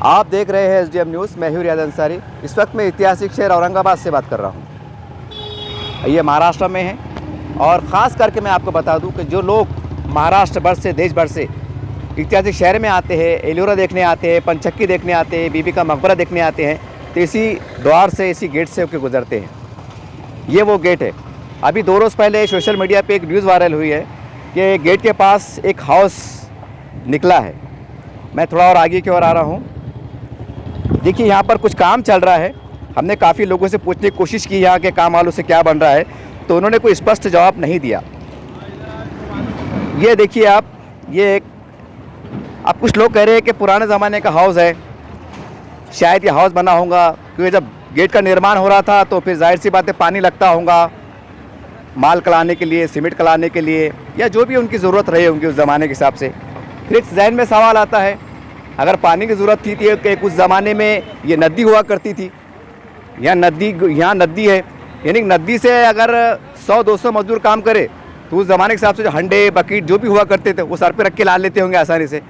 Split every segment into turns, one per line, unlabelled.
आप देख रहे हैं SDM न्यूज़। मैं हूं रियाज अंसारी। इस वक्त मैं ऐतिहासिक शहर औरंगाबाद से बात कर रहा हूं। ये महाराष्ट्र में है और ख़ास करके मैं आपको बता दूं कि जो लोग महाराष्ट्र भर से, देश भर से ऐतिहासिक शहर में आते हैं, एलोरा देखने आते हैं, पंचक्की देखने आते हैं, बीबी का मकबरा देखने आते हैं, तो इसी द्वार से, इसी गेट से होकर गुजरते हैं। ये वो गेट है। अभी 2 रोज़ पहले सोशल मीडिया पे एक न्यूज़ वायरल हुई है कि गेट के पास एक हाउस निकला है। मैं थोड़ा और आगे की ओर आ रहा हूँ। देखिए, यहाँ पर कुछ काम चल रहा है। हमने काफ़ी लोगों से पूछने की कोशिश की यहाँ के काम वालों से क्या बन रहा है, तो उन्होंने कोई स्पष्ट जवाब नहीं दिया। ये देखिए आप, ये अब कुछ लोग कह रहे हैं कि पुराने ज़माने का हाउस है, शायद ये हाउस बना होगा क्योंकि जब गेट का निर्माण हो रहा था तो फिर जाहिर सी बात है पानी लगता होगा माल कलाने के लिए, सीमेंट कलाने के लिए, या जो भी उनकी ज़रूरत रही होंगी उस ज़माने के हिसाब से। फिर एक जहन में सवाल आता है, अगर पानी की ज़रूरत थी कि कुछ ज़माने में ये नदी हुआ करती थी, यहाँ नदी है, यानी नदी से अगर 100-200 मजदूर काम करे तो उस ज़माने के हिसाब से जो हंडे बकेट जो भी हुआ करते थे वो सर पे रख के ला लेते होंगे आसानी से।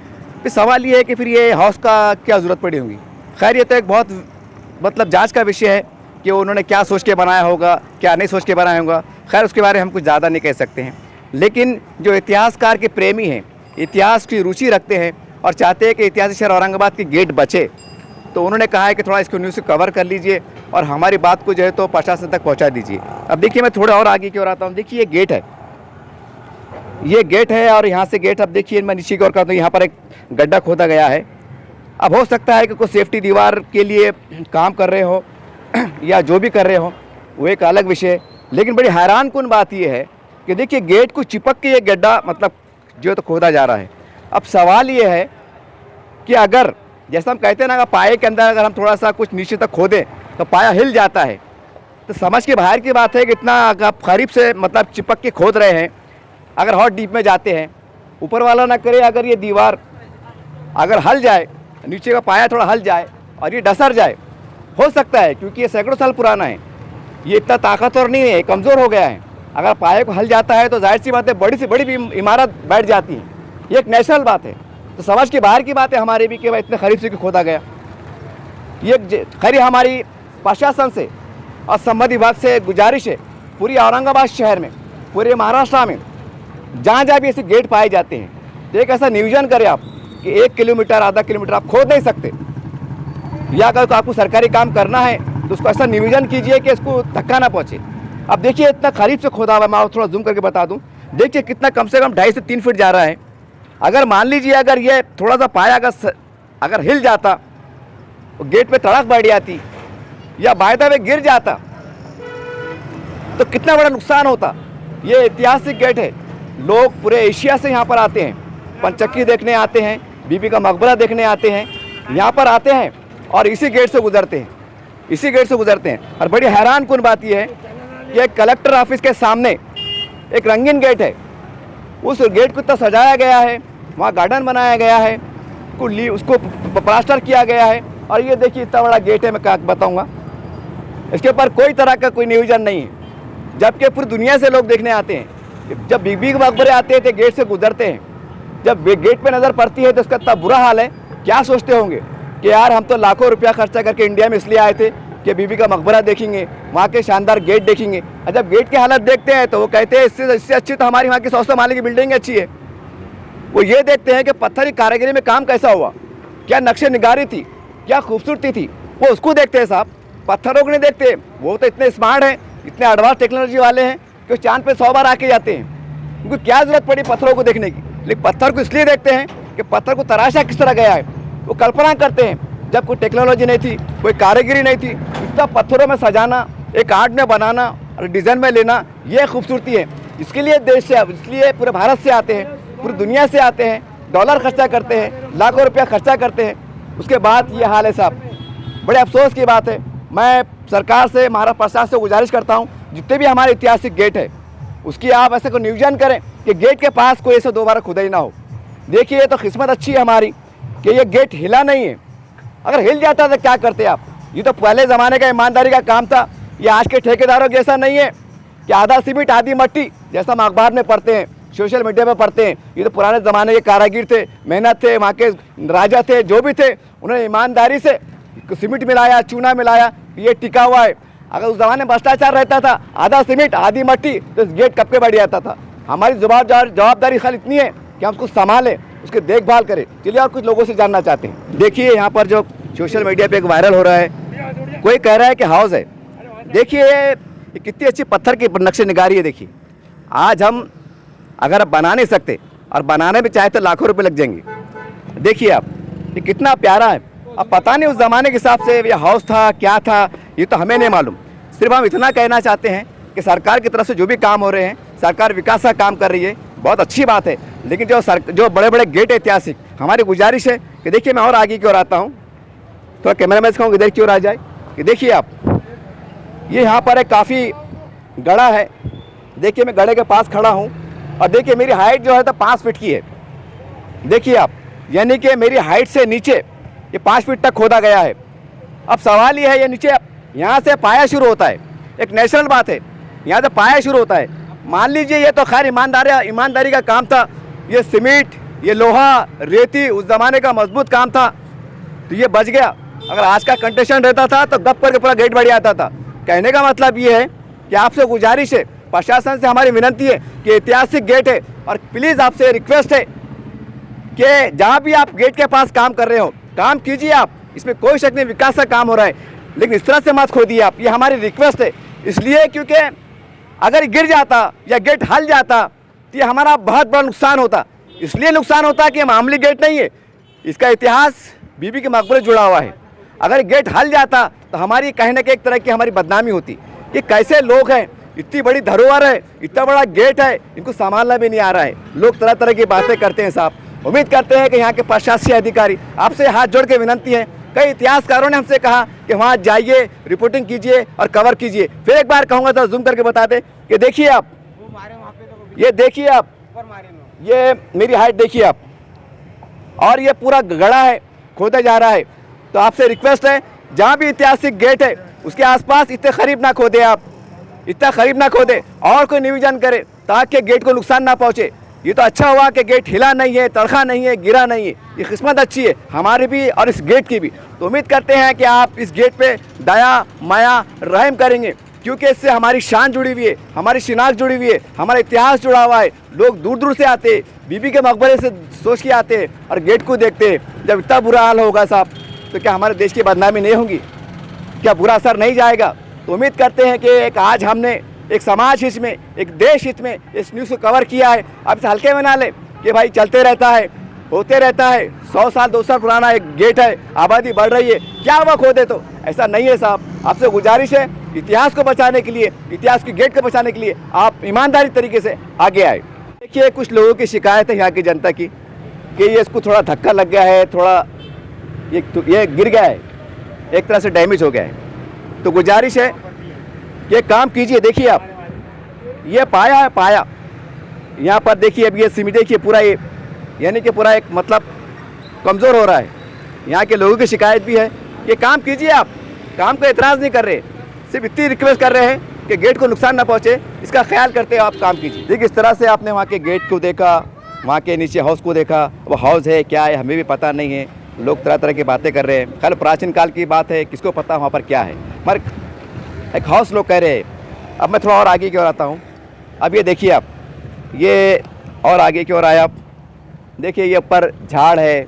फिर सवाल ये है कि फिर ये हाउस का क्या ज़रूरत पड़ी होगी। खैर, ये तो एक बहुत मतलब जांच का विषय है कि उन्होंने क्या सोच के बनाया होगा, क्या नहीं सोच के बनाया होगा। खैर, उसके बारे में हम कुछ ज़्यादा नहीं कह सकते हैं। लेकिन जो इतिहासकार के प्रेमी हैं, इतिहास की रुचि रखते हैं और चाहते हैं कि ऐतिहासिक शहर औरंगाबाद की गेट बचे, तो उन्होंने कहा है कि थोड़ा इसको न्यूज़ से कवर कर लीजिए और हमारी बात को जो है तो प्रशासन तक पहुंचा दीजिए। अब देखिए, मैं थोड़ा और आगे की ओर आता हूँ। देखिए, ये गेट है, ये गेट है और यहाँ से गेट, अब देखिए मैं नीचे की ओर करता हूँ, यहाँ पर एक गड्ढा खोदा गया है। अब हो सकता है कि कोई सेफ्टी दीवार के लिए काम कर रहे हो या जो भी कर रहे हो, वो एक अलग विषय। लेकिन बड़ी हैरान कुन बात यह है कि देखिए, गेट को चिपक के ये गड्ढा मतलब जो तो खोदा जा रहा है। अब सवाल ये है कि अगर जैसा हम कहते हैं ना, अगर पाए के अंदर अगर हम थोड़ा सा कुछ नीचे तक खोदें तो पाया हिल जाता है, तो समझ के बाहर की बात है कि इतना आप करीब से मतलब चिपक के खोद रहे हैं, अगर हॉट डीप में जाते हैं, ऊपर वाला ना करे अगर ये दीवार अगर हल जाए, नीचे का पाया थोड़ा हल जाए और ये डसर जाए, हो सकता है क्योंकि ये सैकड़ों साल पुराना है, ये इतना ताकतवर नहीं है, कमज़ोर हो गया है। अगर पाए को हल जाता है तो जाहिर सी बात है बड़ी से बड़ी भी इमारत बैठ जाती है। ये एक नेचुरल बात है, तो समझ के बाहर की बात है हमारे भी कि भाई इतने करीब से खोदा गया। ये खैर हमारी प्रशासन से और संबंधित विभाग से गुजारिश है, पूरी औरंगाबाद शहर में, पूरे महाराष्ट्र में जहाँ जहाँ भी ऐसे गेट पाए जाते हैं, तो एक ऐसा नियोजन करें आप कि 1 किलोमीटर, आधा किलोमीटर आप खोद नहीं सकते, या अगर आपको सरकारी काम करना है तो उसको ऐसा नियोजन कीजिए कि इसको धक्का ना पहुँचे। अब देखिए, इतना करीब से खोदा हुआ है, मैं थोड़ा जूम करके बता दूं। देखिए कितना, कम से कम 2.5 से 3 फीट जा रहा है। अगर मान लीजिए अगर ये थोड़ा सा पाया अगर हिल जाता तो गेट पे तड़क बैठ जाती या बायदा में गिर जाता तो कितना बड़ा नुकसान होता। ये ऐतिहासिक गेट है, लोग पूरे एशिया से यहाँ पर आते हैं, पंचक्की देखने आते हैं, बीबी का मकबरा देखने आते हैं, यहाँ पर आते हैं और इसी गेट से गुजरते हैं, इसी गेट से गुजरते हैं। और बड़ी हैरान कुन बात यह है कि कलेक्टर ऑफिस के सामने एक रंगीन गेट है, उस गेट को इतना सजाया गया है, वहाँ गार्डन बनाया गया है, उसको प्लास्टर किया गया है, और ये देखिए इतना बड़ा गेट है। मैं क्या बताऊँगा, इसके ऊपर कोई तरह का कोई नियोजन नहीं है, जबकि पूरी दुनिया से लोग देखने आते हैं। जब बीबी के मकबरे आते थे गेट से गुजरते हैं, जब गेट पे नज़र पड़ती है तो उसका इतना बुरा हाल है, क्या सोचते होंगे कि यार हम तो लाखों रुपया खर्चा करके इंडिया में इसलिए आए थे कि बीबी का मकबरा देखेंगे, वहाँ के शानदार गेट देखेंगे। और जब गेट की हालत देखते हैं तो वो कहते हैं इससे अच्छी तो हमारी वहाँ की 100 माले की बिल्डिंग अच्छी है। वो ये देखते हैं कि पत्थर की कारीगरी में काम कैसा हुआ, क्या नक्शे निगारी थी, क्या खूबसूरती थी, वो उसको देखते हैं साहब, पत्थरों को नहीं देखते। वो तो इतने स्मार्ट हैं, इतने एडवांस टेक्नोलॉजी वाले हैं कि चांद पे 100 बार आके जाते हैं। उनको क्या ज़रूरत पड़ी पत्थरों को देखने की, लेकिन पत्थर को इसलिए देखते हैं कि पत्थर को तराशा किस तरह गया है। वो कल्पना करते हैं जब कोई टेक्नोलॉजी नहीं थी, कोई कारीगरी नहीं थी, इतना पत्थरों में सजाना, एक आर्ट में बनाना और डिज़ाइन में लेना, ये खूबसूरती है। इसके लिए देश से, इसलिए पूरे भारत से आते हैं, पूरी दुनिया से आते हैं, डॉलर खर्चा करते हैं, लाखों रुपया खर्चा करते हैं, उसके बाद ये हाल है साहब। बड़े अफसोस की बात है। मैं सरकार से, महाराष्ट्र प्रशासन से गुजारिश करता हूँ, जितने भी हमारे ऐतिहासिक गेट है उसकी आप ऐसे को नियोजन करें कि गेट के पास कोई ऐसे दोबारा खुदाई ना हो। देखिए, तो किस्मत अच्छी है हमारी कि ये गेट हिला नहीं है, अगर हिल जाता तो क्या करते आप। ये तो पहले ज़माने का ईमानदारी का काम था, ये आज के ठेकेदारों जैसा नहीं है कि आधा सीमेंट आधी मट्टी, जैसा हम अखबार में पढ़ते हैं, सोशल मीडिया पर पढ़ते हैं, ये तो पुराने ज़माने के कारागिर थे, मेहनत थे, वहाँ के राजा थे, जो भी थे, उन्होंने ईमानदारी से सीमेंट मिलाया, चूना मिलाया, ये टिका हुआ है। अगर उस ज़माने में भ्रष्टाचार रहता था, आधा सीमेंट आधी मट्टी, तो गेट कब के बढ़ जाता था। हमारी जवाबदारी खाली इतनी है कि हम उसको संभालें, उसकी देखभाल करें। चलिए और कुछ लोगों से जानना चाहते हैं। देखिए यहाँ पर जो सोशल मीडिया पे एक वायरल हो रहा है, कोई कह रहा है कि हाउस है। देखिए ये कितनी अच्छी पत्थर की नक्शे निगारी है। देखिए आज हम अगर आप बना नहीं सकते और बनाने में चाहे तो लाखों रुपए लग जाएंगे। देखिए आप ये कितना प्यारा है। अब पता नहीं उस ज़माने के हिसाब से ये हाउस था क्या था, ये तो हमें नहीं मालूम। सिर्फ हम इतना कहना चाहते हैं कि सरकार की तरफ से जो भी काम हो रहे हैं, सरकार विकास का काम कर रही है, बहुत अच्छी बात है। लेकिन जो बड़े बड़े गेट ऐतिहासिक, हमारी गुजारिश है कि देखिए मैं और आगे की ओर आता हूँ, थोड़ा कैमरा मैन कहूँगा इधर की ओर आ जाए कि देखिए आप ये यहाँ पर एक काफ़ी गड़ा है। देखिए मैं गड़े के पास खड़ा हूँ और देखिए मेरी हाइट जो है तो 5 फीट की है। देखिए आप, यानी कि मेरी हाइट से नीचे ये 5 फीट तक खोदा गया है। अब सवाल ये है, ये नीचे यहाँ से पाया शुरू होता है, एक नेचुरल बात है, यहाँ से पाया शुरू होता है। मान लीजिए ये तो खैर ईमानदारी का काम था, ये सीमेंट, ये लोहा, रेती उस ज़माने का मजबूत काम था, तो ये बच गया। अगर आज का कंडीशन रहता था तो गप करके पूरा गेट बढ़ जाता था। कहने का मतलब ये है कि आपसे गुजारिश है, प्रशासन से हमारी विनती है कि ऐतिहासिक गेट है और प्लीज़ आपसे रिक्वेस्ट है कि जहाँ भी आप गेट के पास काम कर रहे हो, काम कीजिए आप, इसमें कोई शक नहीं, विकास का काम हो रहा है, लेकिन इस तरह से मत खोदिए आप। ये हमारी रिक्वेस्ट है, इसलिए क्योंकि अगर गिर जाता या गेट हल जाता तो ये हमारा बहुत बड़ा नुकसान होता। इसलिए नुकसान होता कि मामूली गेट नहीं है, इसका इतिहास बीबी के मकबरे जुड़ा हुआ है। अगर गेट हल जाता तो हमारी कहीं ना कहीं एक तरह की हमारी बदनामी होती कि कैसे लोग हैं, इतनी बड़ी धरोहर है, इतना बड़ा गेट है, इनको संभालना भी नहीं आ रहा है। लोग तरह तरह की बातें करते हैं साहब। उम्मीद करते हैं कि यहाँ के प्रशासकीय अधिकारी, आपसे हाथ जोड़ के विनती है, कई इतिहासकारों ने हमसे कहा कि वहाँ जाइए, रिपोर्टिंग कीजिए और कवर कीजिए। फिर एक बार कहूँगा तो जूम करके बता दें कि देखिए आप, ये देखिए आप, ये मेरी हाइट देखिए आप, और ये पूरा गड़ा है, खोदा जा रहा है। तो आपसे रिक्वेस्ट है, जहाँ भी ऐतिहासिक गेट है उसके आसपास इतने करीब ना खोदे आप, इतना करीब ना खोदे, और कोई नियोजन करे ताकि गेट को नुकसान ना पहुँचे। ये तो अच्छा हुआ कि गेट हिला नहीं है, तड़खा नहीं है, गिरा नहीं है, ये किस्मत अच्छी है हमारी भी और इस गेट की भी। तो उम्मीद करते हैं कि आप इस गेट पे दया माया रहम करेंगे, क्योंकि इससे हमारी शान जुड़ी हुई है, हमारी शिनाख्त जुड़ी हुई है, हमारा इतिहास जुड़ा हुआ है। लोग दूर दूर से आते हैं, बीबी के मकबरे से सोच के आते हैं और गेट को देखते हैं। जब इतना बुरा हाल होगा साहब, तो क्या हमारे देश की बदनामी नहीं होगी, क्या बुरा असर नहीं जाएगा? तो उम्मीद करते हैं कि एक आज हमने एक समाज हित में, एक देश हित में इस न्यूज़ को कवर किया है। अब इस हल्के में ना ले कि भाई चलते रहता है, होते रहता है, 100 साल 200 साल पुराना एक गेट है, आबादी बढ़ रही है, क्या हुआ खोदे तो? ऐसा नहीं है साहब। आपसे गुजारिश है, इतिहास को बचाने के लिए, इतिहास की गेट को बचाने के लिए आप ईमानदारी तरीके से आगे आए। देखिए कुछ लोगों की शिकायत है यहाँ की जनता की कि ये इसको थोड़ा धक्का लग गया है, थोड़ा ये गिर गया है, एक तरह से डैमेज हो गया है। तो गुजारिश है ये काम कीजिए। देखिए आप, ये पाया है, पाया यहाँ पर देखिए, अब ये सीमेंट देखिए पूरा, ये यानी कि पूरा एक मतलब कमज़ोर हो रहा है। यहाँ के लोगों की शिकायत भी है, ये काम कीजिए आप, काम को एतराज़ नहीं कर रहे, सिर्फ इतनी रिक्वेस्ट कर रहे हैं कि गेट को नुकसान ना पहुँचे, इसका ख्याल करते हुए आप काम कीजिए। देखिए इस तरह से आपने वहाँ के गेट को देखा, वहाँ के नीचे हाउस को देखा। वो हाउस है क्या है हमें भी पता नहीं है, लोग तरह तरह की बातें कर रहे हैं। कल प्राचीन काल की बात है, किसको पता वहाँ पर क्या है, मगर एक हाउस लोग कह रहे हैं। अब मैं थोड़ा और आगे की ओर आता हूँ। अब ये देखिए आप, ये और आगे की ओर आए आप, देखिए ये ऊपर झाड़ है,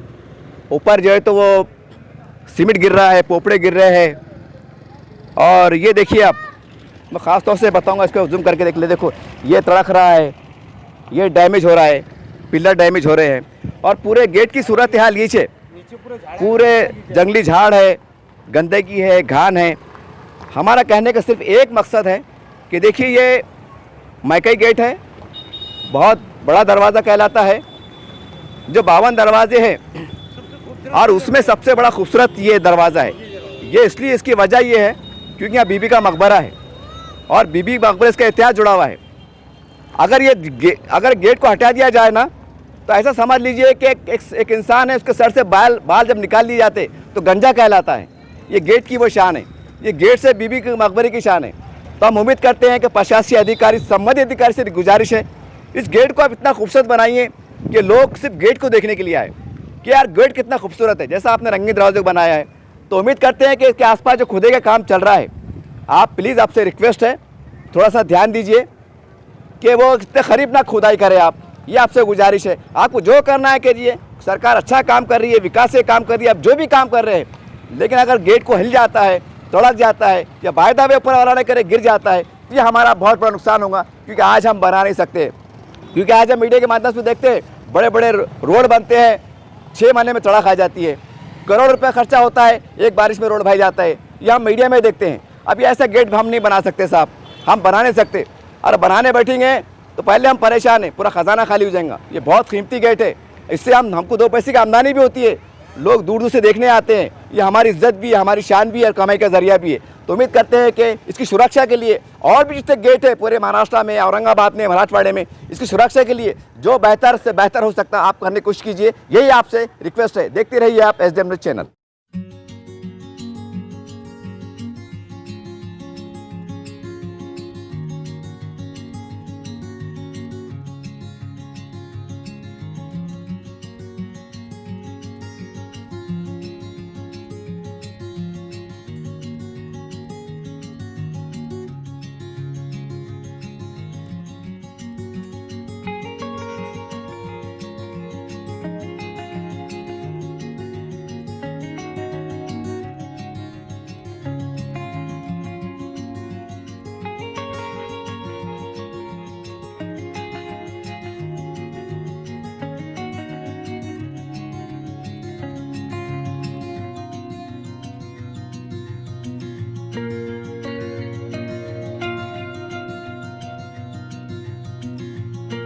ऊपर जो है तो वो सीमेंट गिर रहा है, पोपड़े गिर रहे हैं। और ये देखिए आप, मैं ख़ास तौर से बताऊंगा, इसको जूम करके देख ले, देखो ये तड़क रहा है, ये डैमेज हो रहा है, पिलर डैमेज हो रहे हैं। और पूरे गेट की सूरत हाल ये है, पूरे जंगली झाड़ है, गंदगी है, घान है। हमारा कहने का सिर्फ एक मकसद है कि देखिए ये मैकई गेट है, बहुत बड़ा दरवाज़ा कहलाता है, जो 52 दरवाजे हैं और उसमें सबसे बड़ा खूबसूरत ये दरवाज़ा है। ये इसलिए, इसकी वजह ये है क्योंकि यहाँ बीबी का मकबरा है और बीबी मकबरे का इतिहास जुड़ा हुआ है। अगर गेट को हटा दिया जाए ना, तो ऐसा समझ लीजिए कि एक इंसान है, उसके सर से बाल जब निकाल लिए जाते तो गंजा कहलाता है। ये गेट की वो शान है, ये गेट से बीबी के मकबरे की शान है। तो हम उम्मीद करते हैं कि प्रशासकीय अधिकारी, संबंधित अधिकारी से गुजारिश है इस गेट को आप इतना खूबसूरत बनाइए कि लोग सिर्फ गेट को देखने के लिए आए कि यार गेट कितना खूबसूरत है। जैसा आपने रंगीन दरवाजे को बनाया है, तो उम्मीद करते हैं कि इसके आसपास जो खुदे का काम चल रहा है, आप प्लीज़, आपसे रिक्वेस्ट है थोड़ा सा ध्यान दीजिए कि वो इतने करीब ना खुदाई करें आप, ये आपसे गुजारिश है। आपको जो करना है कीजिए, सरकार अच्छा काम कर रही है, विकास से काम कर रही है, आप जो भी काम कर रहे हैं, लेकिन अगर गेट को हिल जाता है, तोड़क जाता है या वायदा वे ऊपर वाला नहीं करे गिर जाता है, तो ये हमारा बहुत बड़ा नुकसान होगा। क्योंकि आज हम बना नहीं सकते, क्योंकि आज हम मीडिया के माध्यम से देखते हैं बड़े बड़े रोड बनते हैं, 6 महीने में तोड़ा खा जाती है, करोड़ रुपये खर्चा होता है, एक बारिश में रोड भाई जाता है, ये हम मीडिया में देखते हैं। अभी ऐसा गेट हम नहीं बना सकते साहब, हम बना नहीं सकते। और बनाने बैठेंगे तो पहले हम परेशान हैं, पूरा ख़जाना खाली हो जाएगा। ये बहुत कीमती गेट है, इससे हमको 2 पैसे की आमदनी भी होती है, लोग दूर दूर से देखने आते हैं। ये हमारी इज्जत भी है, हमारी शान भी है और कमाई का जरिया भी है। तो उम्मीद करते हैं कि इसकी सुरक्षा के लिए और भी जितने गेट है पूरे महाराष्ट्र में, औरंगाबाद में, मराठवाड़े में, इसकी सुरक्षा के लिए जो बेहतर से बेहतर हो सकता है आप करने की कोशिश कीजिए। यही आपसे रिक्वेस्ट है। देखते रहिए आप SDM न्यूज़ चैनल।